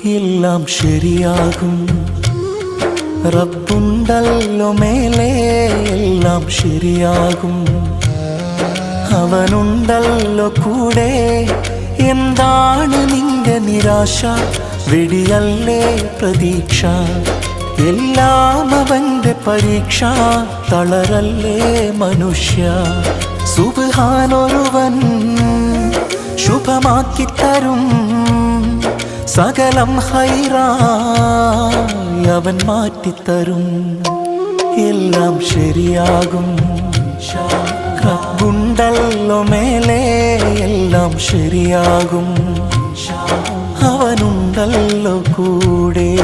എല്ലാം ശരിയാകും. റബ്ബുണ്ടല്ലോ മേലെ, എല്ലാം ശരിയാകും. അവനുണ്ടല്ലോ കൂടെ. എന്താണ് നിന്റെ നിരാശ? വെടിയല്ലേ പ്രതീക്ഷ. എല്ലാം അവന്റെ പരീക്ഷ. തളരല്ലേ മനുഷ്യ. സുബ്ഹാനൊരുവൻ ശുഭമാക്കിത്തരും. സകലം ഹൈറായി അവൻ മാറ്റിത്തരും. എല്ലാം ശരിയാകും. റബ്ബുണ്ടല്ലോ മേലെ, എല്ലാം ശരിയാകും. അവനുണ്ടല്ലോ കൂടെ.